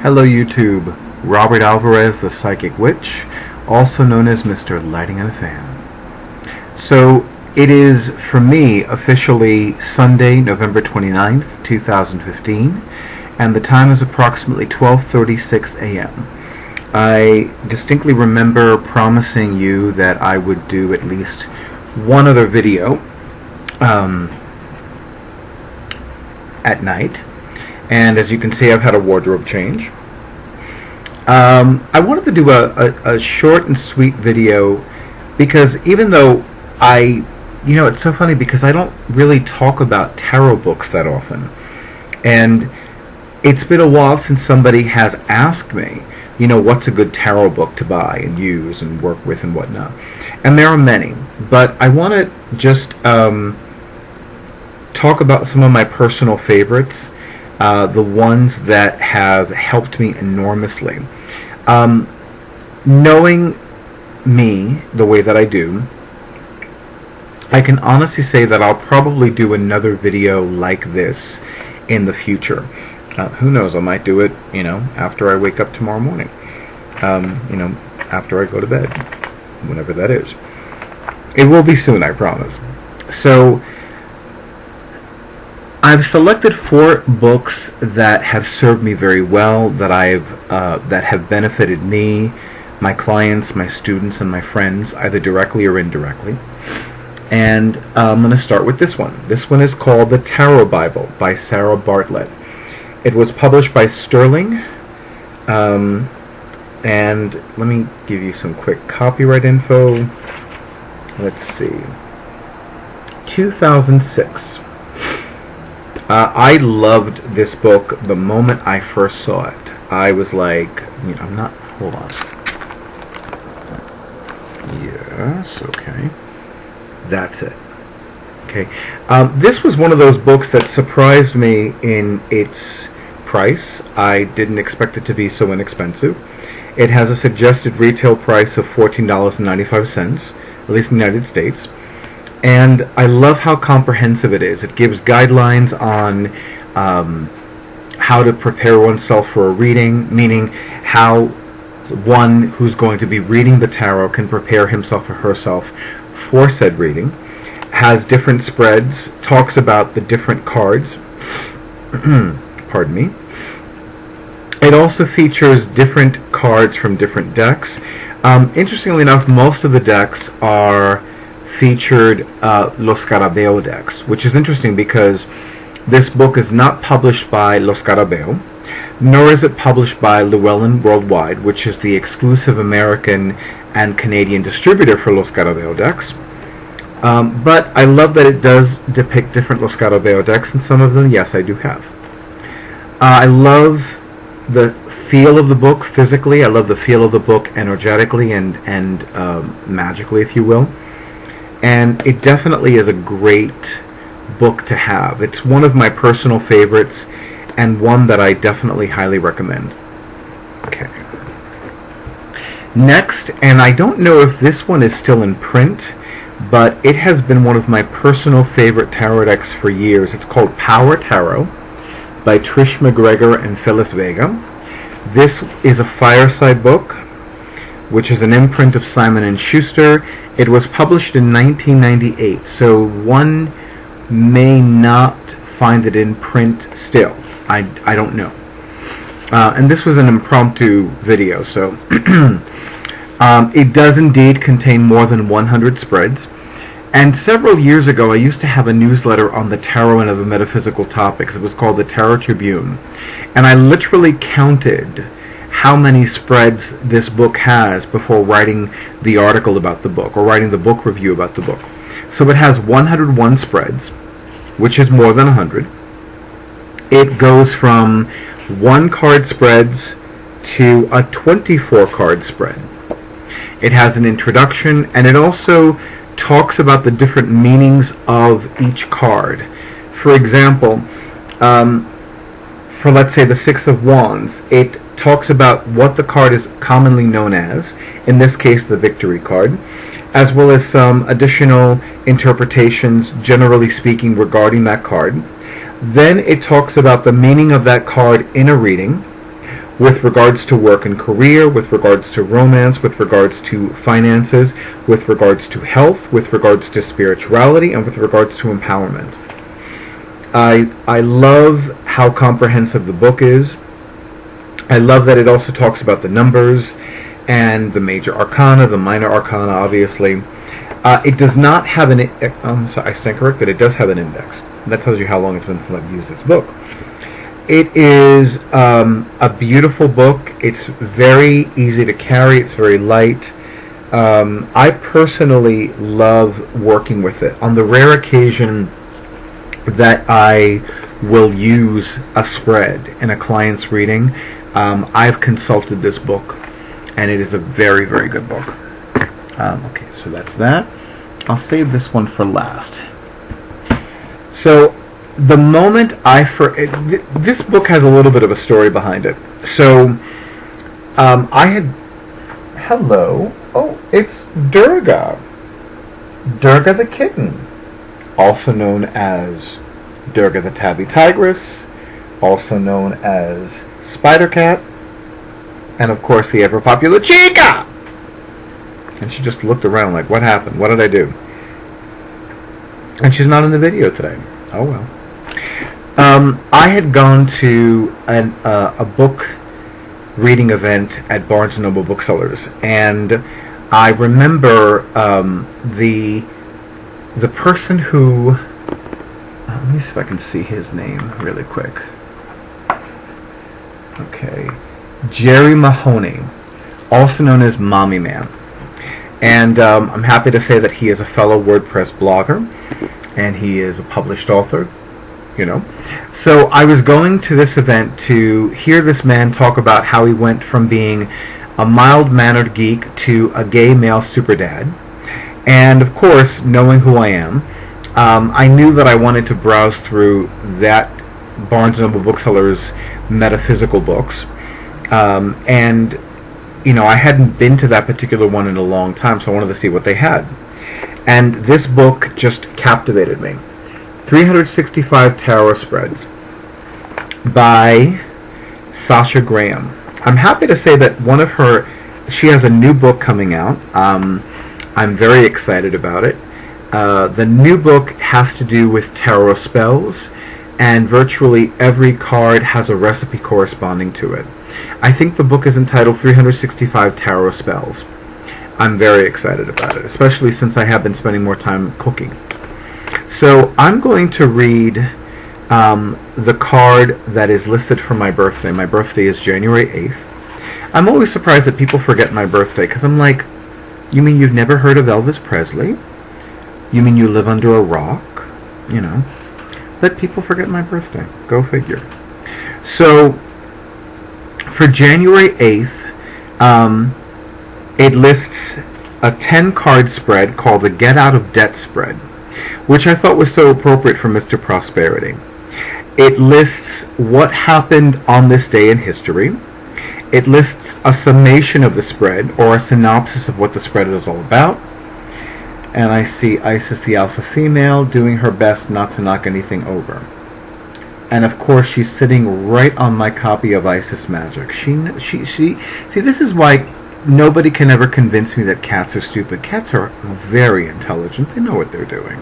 Hello YouTube, Robert Alvarez, the Psychic Witch, also known as Mr. Lighting on a Fan. So it is, for me, officially Sunday, November 29th, 2015, and the time is approximately 12:36 a.m. I distinctly remember promising you that I would do at least one other video at night. And as you can see, I've had a wardrobe change. I wanted to do a short and sweet video because even though it's so funny because I don't really talk about tarot books that often. And it's been a while since somebody has asked me, what's a good tarot book to buy and use and work with and whatnot. And there are many, but I want to just talk about some of my personal favorites. The ones that have helped me enormously. Knowing me the way that I do, I can honestly say that I'll probably do another video like this in the future. Who knows, I might do it, after I wake up tomorrow morning. After I go to bed, whenever that is. It will be soon, I promise. So, I've selected 4 books that have served me very well, that have benefited me, my clients, my students, and my friends, either directly or indirectly. And I'm going to start with this one. This one is called The Tarot Bible by Sarah Bartlett. It was published by Sterling. And let me give you some quick copyright info. Let's see. 2006. I loved this book the moment I first saw it. I was like, hold on. Yes, okay. That's it. Okay. This was one of those books that surprised me in its price. I didn't expect it to be so inexpensive. It has a suggested retail price of $14.95, at least in the United States. And I love how comprehensive it is. It gives guidelines on how to prepare oneself for a reading, meaning how one who's going to be reading the tarot can prepare himself or herself for said reading. Has different spreads, talks about the different cards. Pardon me. It also features different cards from different decks. Interestingly enough, most of the decks are featured Los Scarabeo decks, which is interesting because this book is not published by Los Scarabeo, nor is it published by Llewellyn Worldwide, which is the exclusive American and Canadian distributor for Los Scarabeo decks. But I love that it does depict different Los Scarabeo decks, and some of them, yes, I do have. I love the feel of the book physically. I love the feel of the book energetically and magically, if you will. And it definitely is a great book to have. It's one of my personal favorites and one that I definitely highly recommend. Okay. Next, and I don't know if this one is still in print, but it has been one of my personal favorite tarot decks for years. It's called Power Tarot by Trish McGregor and Phyllis Vega. This is a fireside book, which is an imprint of Simon & Schuster. It was published in 1998, so one may not find it in print still. I don't know. And this was an impromptu video, so it does indeed contain more than 100 spreads. And several years ago, I used to have a newsletter on the tarot and other metaphysical topics. It was called the Tarot Tribune. And I literally counted how many spreads this book has before writing the article about the book or writing the book review about the book. So it has 101 spreads, which is more than 100. It goes from 1 card spreads to a 24 card spread. It has an introduction, and it also talks about the different meanings of each card. For example, for let's say the Six of Wands, it talks about what the card is commonly known as, in this case the Victory card, as well as some additional interpretations, generally speaking, regarding that card. Then it talks about the meaning of that card in a reading, with regards to work and career, with regards to romance, with regards to finances, with regards to health, with regards to spirituality, and with regards to empowerment. I love how comprehensive the book is. I love that it also talks about the numbers and the major arcana, the minor arcana, obviously. It does not have an... I stand corrected. It does have an index. That tells you how long it's been since I've used this book. It is a beautiful book. It's very easy to carry. It's very light. I personally love working with it. On the rare occasion that I will use a spread in a client's reading, I've consulted this book, and it is a very, very good book. Okay, so that's that. I'll save this one for last. So the moment this book has a little bit of a story behind it. So hello. Oh, it's Durga. Durga the kitten, also known as Durga the tabby tigress, also known as Spider Cat, and of course the ever popular Chica. And she just looked around like, what happened? What did I do? And she's not in the video today. Oh well. I had gone to a book reading event at Barnes & Noble Booksellers, and I remember the person who... let me see if I can see his name really quick. Okay. Jerry Mahoney, also known as Mommy Man. And I'm happy to say that he is a fellow WordPress blogger, and he is a published author, you know. So I was going to this event to hear this man talk about how he went from being a mild-mannered geek to a gay male super dad. And of course, knowing who I am, I knew that I wanted to browse through that Barnes & Noble Booksellers metaphysical books. And you know, I hadn't been to that particular one in a long time, so I wanted to see what they had. And this book just captivated me. 365 Tarot Spreads by Sasha Graham. I'm happy to say that she has a new book coming out. I'm very excited about it. The new book has to do with tarot spells, and virtually every card has a recipe corresponding to it. I think the book is entitled 365 Tarot Spells. I'm very excited about it, especially since I have been spending more time cooking. So I'm going to read the card that is listed for my birthday. My birthday is January 8th. I'm always surprised that people forget my birthday, because I'm like, you mean you've never heard of Elvis Presley? You mean you live under a rock? You know, let people forget my birthday. Go figure. So for January 8th, it lists a 10-card spread called the Get Out of Debt spread, which I thought was so appropriate for Mr. Prosperity. It lists what happened on this day in history. It lists a summation of the spread, or a synopsis of what the spread is all about. And I see Isis the alpha female doing her best not to knock anything over. And of course, she's sitting right on my copy of Isis Magic. See, this is why nobody can ever convince me that cats are stupid. Cats are very intelligent. They know what they're doing.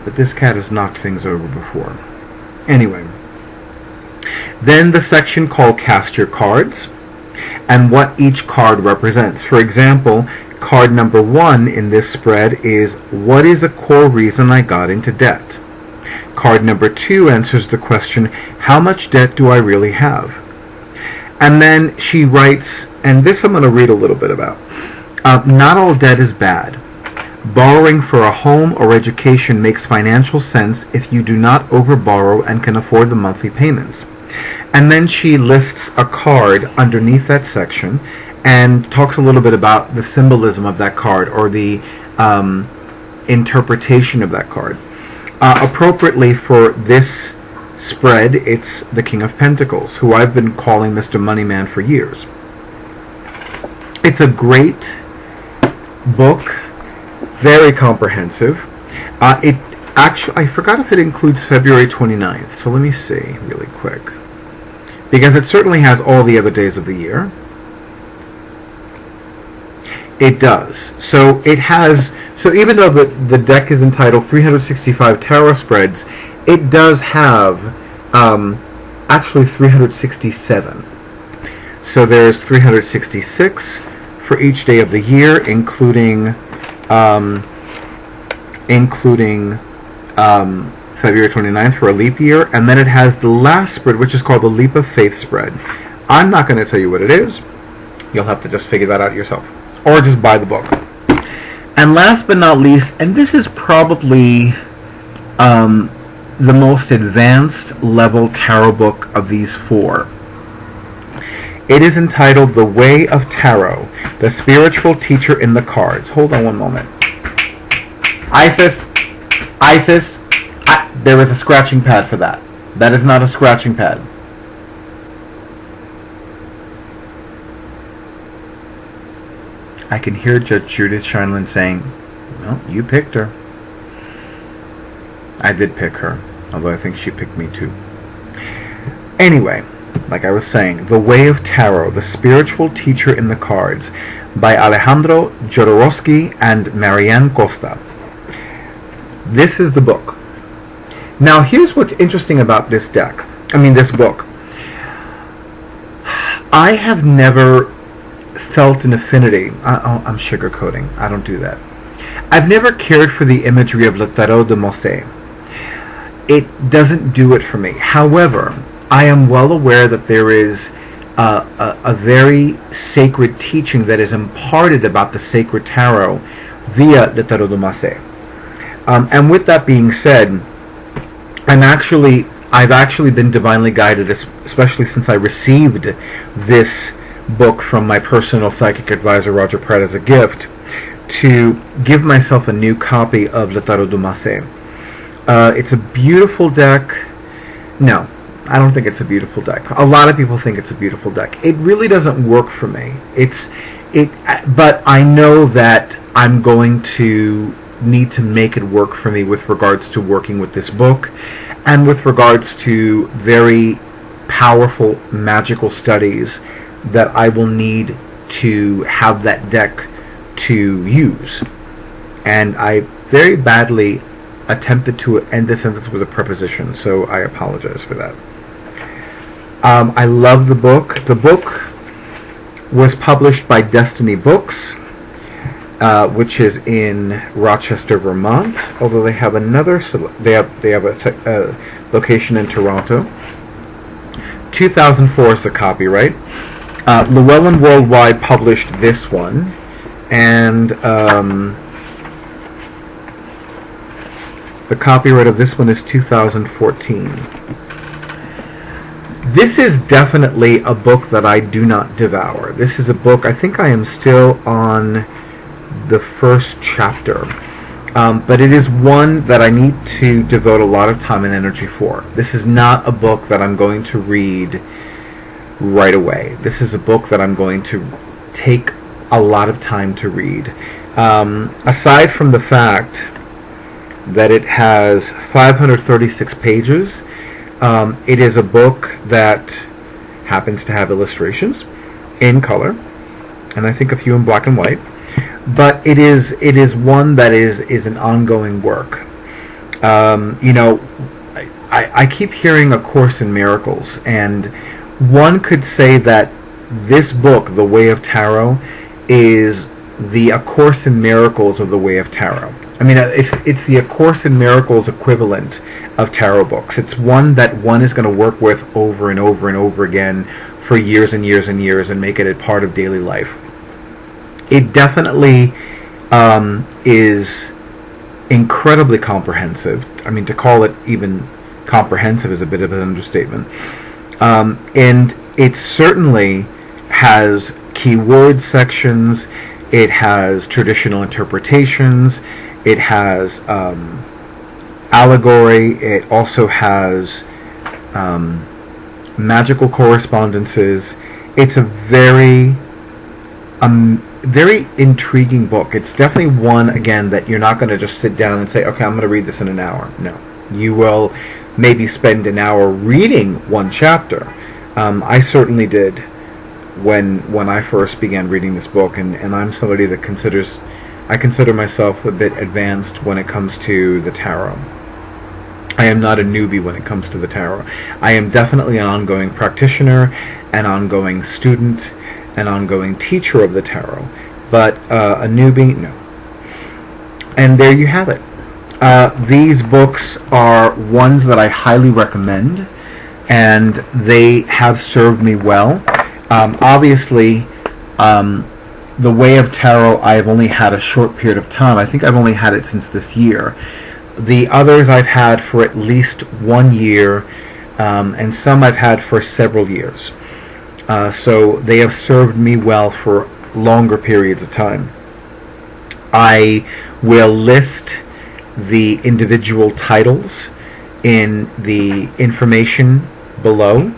But this cat has knocked things over before. Anyway. Then the section called Cast Your Cards, and what each card represents. For example, card number 1 in this spread is, what is a core reason I got into debt? Card number 2 answers the question, how much debt do I really have? And then she writes, and this I'm going to read a little bit about. Not all debt is bad. Borrowing for a home or education makes financial sense if you do not overborrow and can afford the monthly payments. And then she lists a card underneath that section and talks a little bit about the symbolism of that card, or the interpretation of that card. Appropriately for this spread, it's the King of Pentacles, who I've been calling Mr. Moneyman for years. It's a great book, very comprehensive. Actually, I forgot if it includes February 29th, so let me see really quick. Because it certainly has all the other days of the year. It does. So it has, so even though the deck is entitled 365 Tarot Spreads, it does have actually 367. So there's 366 for each day of the year, including February 29th for a leap year, and then it has the last spread, which is called the Leap of Faith spread. I'm not going to tell you what it is. You'll have to just figure that out yourself, or just buy the book. And last but not least, and this is probably the most advanced level tarot book of these four. It is entitled The Way of Tarot, the Spiritual Teacher in the Cards. Hold on one moment. Isis, there is a scratching pad for that. That is not a scratching pad. I can hear Judge Judith Scheinlin saying, well, you picked her. I did pick her, although I think she picked me too. Anyway, like I was saying, The Way of Tarot, the Spiritual Teacher in the Cards, by Alejandro Jodorowsky and Marianne Costa. This is the book. Now, here's what's interesting about this book. I have never felt an affinity. I'm sugarcoating. I don't do that. I've never cared for the imagery of Le Tarot de Mosset. It doesn't do it for me. However, I am well aware that there is a very sacred teaching that is imparted about the sacred tarot via Le Tarot de Mosset. And with that being said, I've actually been divinely guided, especially since I received this book from my personal psychic advisor, Roger Pratt, as a gift, to give myself a new copy of Le Tarot de Mosset. It's a beautiful deck. No, I don't think it's a beautiful deck. A lot of people think it's a beautiful deck. It really doesn't work for me. But I know that I'm going to need to make it work for me with regards to working with this book and with regards to very powerful magical studies that I will need to have that deck to use. And I very badly attempted to end this sentence with a preposition, so I apologize for that. I love the book. The book was published by Destiny Books, which is in Rochester, Vermont. Although they have they have a location in Toronto. 2004 is the copyright. Llewellyn Worldwide published this one, and the copyright of this one is 2014. This is definitely a book that I do not devour. This is a book, I think I am still on the first chapter, but it is one that I need to devote a lot of time and energy for. This is not a book that I'm going to read right away. This is a book that I'm going to take a lot of time to read. Aside from the fact that it has 536 pages, it is a book that happens to have illustrations in color, and I think a few in black and white. But it is one that is an ongoing work. I keep hearing A Course in Miracles, and one could say that this book, The Way of Tarot, is the A Course in Miracles of The Way of Tarot. I mean, it's the A Course in Miracles equivalent of tarot books. It's one that one is going to work with over and over and over again for years and years and years and make it a part of daily life. It definitely is incredibly comprehensive. I mean, to call it even comprehensive is a bit of an understatement. And it certainly has keyword sections. It has traditional interpretations. It has allegory. It also has magical correspondences. It's a very very intriguing book. It's definitely one, again, that you're not going to just sit down and say, okay, I'm going to read this in an hour. No. You will maybe spend an hour reading one chapter. I certainly did when I first began reading this book, and I'm somebody that I consider myself a bit advanced when it comes to the tarot. I am not a newbie when it comes to the tarot. I am definitely an ongoing practitioner, an ongoing student, an ongoing teacher of the tarot, but a newbie, no. And there you have it. These books are ones that I highly recommend, and they have served me well. Obviously, The Way of Tarot, I have only had a short period of time. I think I've only had it since this year. The others I've had for at least 1 year, and some I've had for several years. So they have served me well for longer periods of time. I will list the individual titles in the information below.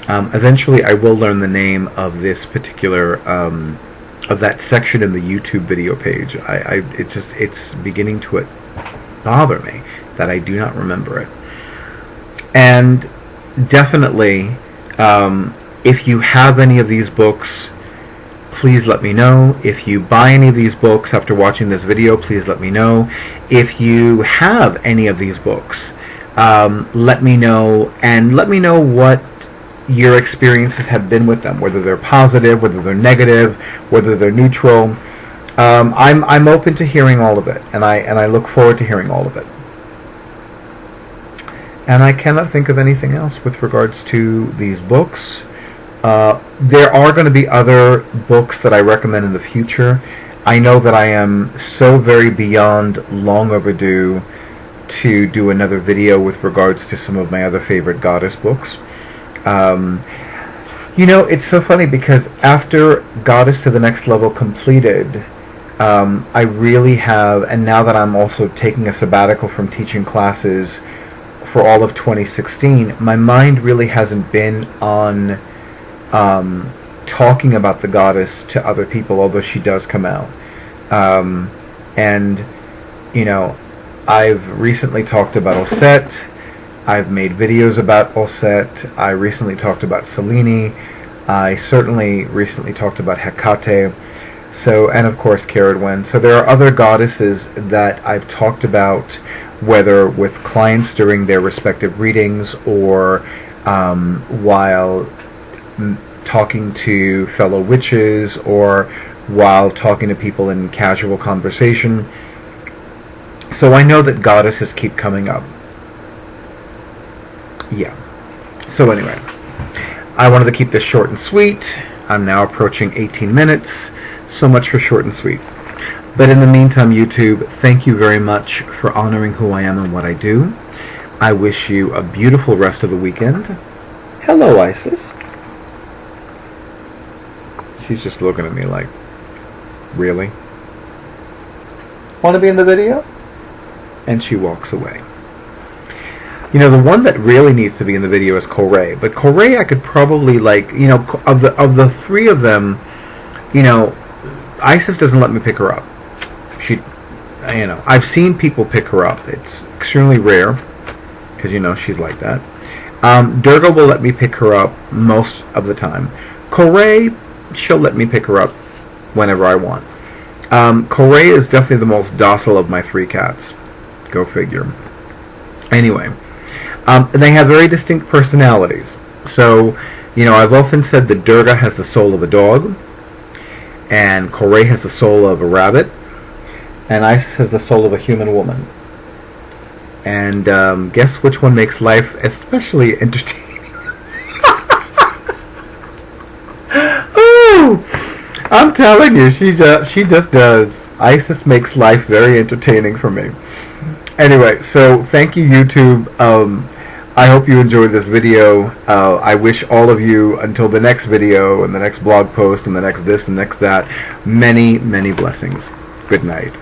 Eventually I will learn the name of this particular of that section in the YouTube video page. It's beginning to bother me that I do not remember it. And definitely, if you have any of these books, please let me know. If you buy any of these books after watching this video, please let me know. If you have any of these books, let me know, and let me know what your experiences have been with them, whether they're positive, whether they're negative, whether they're neutral. I'm open to hearing all of it, and I look forward to hearing all of it. And I cannot think of anything else with regards to these books. There are going to be other books that I recommend in the future. I know that I am so very beyond long overdue to do another video with regards to some of my other favorite goddess books. It's so funny because after Goddess to the Next Level completed, I really have, and now that I'm also taking a sabbatical from teaching classes for all of 2016, my mind really hasn't been on talking about the Goddess to other people, although she does come out. I've recently talked about Osset. I've made videos about Osset. I recently talked about Selene. I certainly recently talked about Hecate. And of course Caradwen. So there are other goddesses that I've talked about, whether with clients during their respective readings or while talking to fellow witches or while talking to people in casual conversation. So I know that goddesses keep coming up. Yeah. So anyway, I wanted to keep this short and sweet. I'm now approaching 18 minutes. So much for short and sweet. But in the meantime, YouTube, thank you very much for honoring who I am and what I do. I wish you a beautiful rest of the weekend. Hello, Isis. She's just looking at me like, really? Want to be in the video? And she walks away. The one that really needs to be in the video is Corey. But Corey, I could probably, of the three of them, Isis doesn't let me pick her up. I've seen people pick her up. It's extremely rare, because, she's like that. Durga will let me pick her up most of the time. Corey, she'll let me pick her up whenever I want. Corey is definitely the most docile of my three cats. Go figure. Anyway. They have very distinct personalities. So, I've often said that Durga has the soul of a dog, and Corey has the soul of a rabbit, and Isis has the soul of a human woman. And guess which one makes life especially entertaining? Ooh, I'm telling you, she just does. Isis makes life very entertaining for me. Anyway, so thank you, YouTube. I hope you enjoyed this video. I wish all of you, until the next video and the next blog post and the next this and the next that, many, many blessings. Good night.